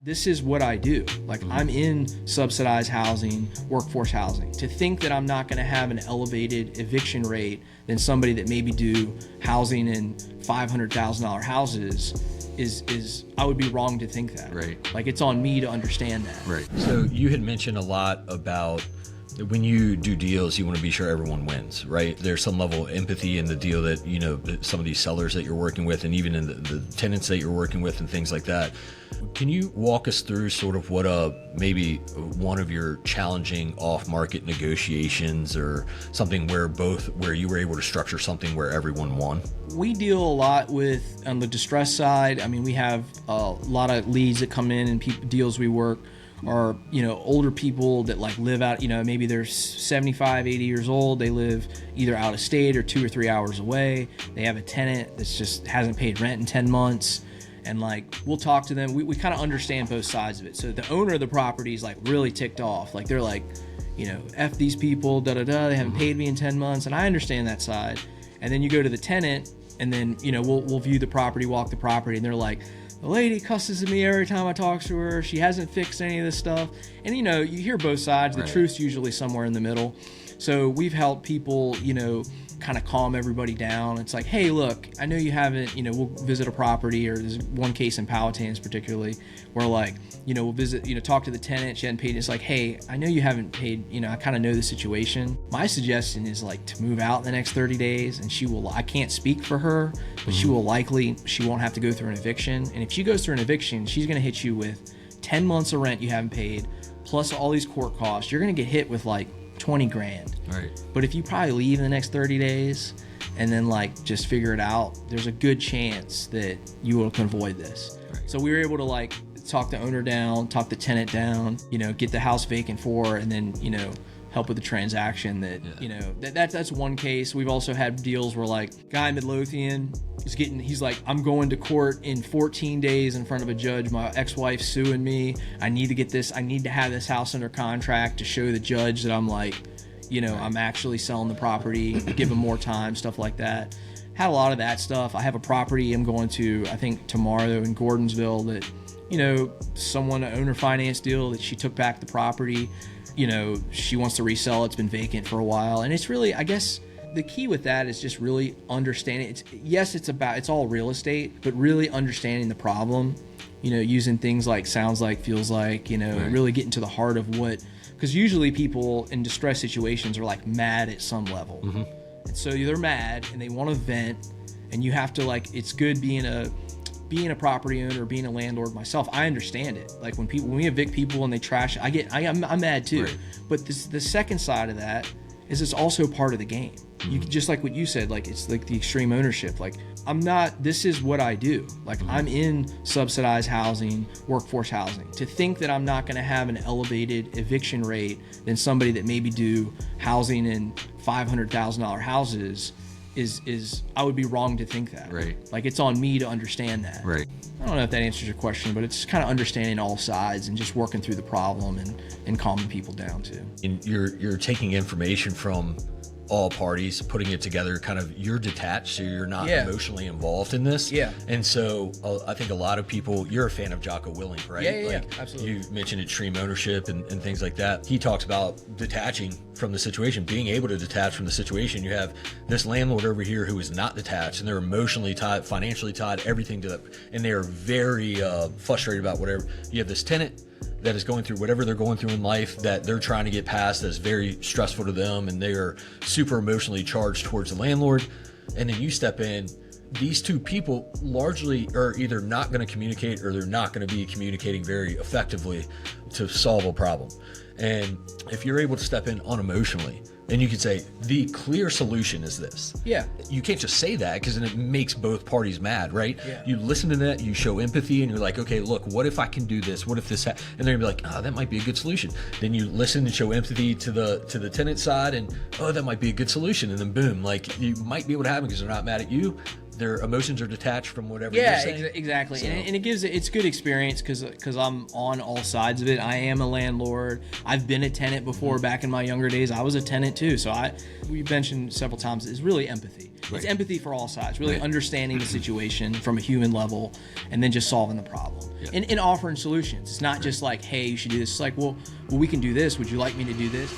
This is what I do. Like, I'm in subsidized housing, workforce housing. To think that I'm not going to have an elevated eviction rate than somebody that maybe do housing in $500,000 houses is I would be wrong to think that. Right. Like, it's on me to understand that. Right. So you had mentioned a lot about when you do deals, you want to be sure everyone wins, right? There's some level of empathy in the deal that, you know, some of these sellers that you're working with, and even in the tenants that you're working with and things like that. Can you walk us through sort of what maybe one of your challenging off-market negotiations, or something where you were able to structure something where everyone won? We deal a lot with, on the distress side, I mean, we have a lot of leads that come in, and deals we work are, you know, older people that like live out, you know, maybe they're 75, 80 years old. They live either out of state or 2 or 3 hours away. They have a tenant that's just hasn't paid rent in 10 months. And like, we'll talk to them. We kind of understand both sides of it. So the owner of the property is like really ticked off. Like, they're like, you know, F these people, they haven't paid me in 10 months. And I understand that side. And then you go to the tenant, and then, you know, we'll view the property, walk the property, and they're like, the lady cusses at me every time I talk to her. She hasn't fixed any of this stuff. And, you know, you hear both sides. The truth's usually somewhere in the middle. So we've helped people, you know, kind of calm everybody down. It's like, hey, look, I know you haven't, you know, we'll visit a property, or there's one case in Powhatan's particularly where, like, you know, we'll visit, you know, talk to the tenant. She hadn't paid. It's like, hey, I know you haven't paid, you know, I kind of know the situation. My suggestion is like to move out in the next 30 days, and I can't speak for her, but she won't have to go through an eviction. And if she goes through an eviction, she's going to hit you with 10 months of rent you haven't paid, plus all these court costs. You're going to get hit with like 20 grand. Right. But if you probably leave in the next 30 days and then like just figure it out, there's a good chance that you can avoid this. Right. So we were able to like talk the owner down, talk the tenant down, you know, get the house vacant for her, and then, you know, help with the transaction you know, that's one case. We've also had deals where like guy in Midlothian he's like, I'm going to court in 14 days in front of a judge. My ex-wife's suing me. I need to have this house under contract to show the judge that I'm like, you know, I'm actually selling the property, give him more time, stuff like that. Had a lot of that stuff. I have a property I'm going to, I think tomorrow in Gordonsville, that, you know, an owner finance deal that she took back the property. You know, she wants to resell. It's been vacant for a while. And it's really, I guess, the key with that is just really understanding. It's all real estate, but really understanding the problem, you know, using things like sounds like, feels like, you know, and really getting to the heart of because usually people in distress situations are like mad at some level. Mm-hmm. And so they're mad and they want to vent, and you have to, like, it's good being a property owner or being a landlord myself. I understand it. Like when we evict people and they trash, I'm mad too. Right. But the second side of that is it's also part of the game. You just like what you said, like it's like the extreme ownership. Like this is what I do. Like I'm in subsidized housing, workforce housing. To think that I'm not going to have an elevated eviction rate than somebody that maybe do housing in $500,000 houses is I would be wrong to think that. Right. Like it's on me to understand that. Right. I don't know if that answers your question, but it's kind of understanding all sides and just working through the problem and calming people down too. And you're taking information from all parties, putting it together, kind of, you're detached, so you're not emotionally involved in this. Yeah. And so I think a lot of people, you're a fan of Jocko Willink, right? Yeah, absolutely. You mentioned extreme ownership and things like that. He talks about detaching from the situation, being able to detach from the situation. You have this landlord over here who is not detached, and they're emotionally tied, financially tied, everything to that, and they are very frustrated about whatever. You have this tenant that is going through whatever they're going through in life that they're trying to get past, that's very stressful to them, and they are super emotionally charged towards the landlord. And then you step in. These two people largely are either not going to communicate, or they're not going to be communicating very effectively to solve a problem. And if you're able to step in unemotionally, and you could say, the clear solution is this. Yeah. You can't just say that, because then it makes both parties mad, right? Yeah. You listen to that, you show empathy, and you're like, okay, look, what if I can do this? What if this? And they're gonna be like, oh, that might be a good solution. Then you listen and show empathy to the tenant side, and oh, that might be a good solution. And then boom, like, you might be able to have them because they're not mad at you, their emotions are detached from whatever Yeah, you're saying. exactly. So, And it gives it's good experience because I'm on all sides of it. I am a landlord. I've been a tenant before. Back in my younger days, I was a tenant too. So we mentioned several times, is really empathy. It's empathy for all sides, really understanding the situation from a human level, and then just solving the problem and offering solutions. It's not just like, hey, you should do this. It's like, well, we can do this. Would you like me to do this?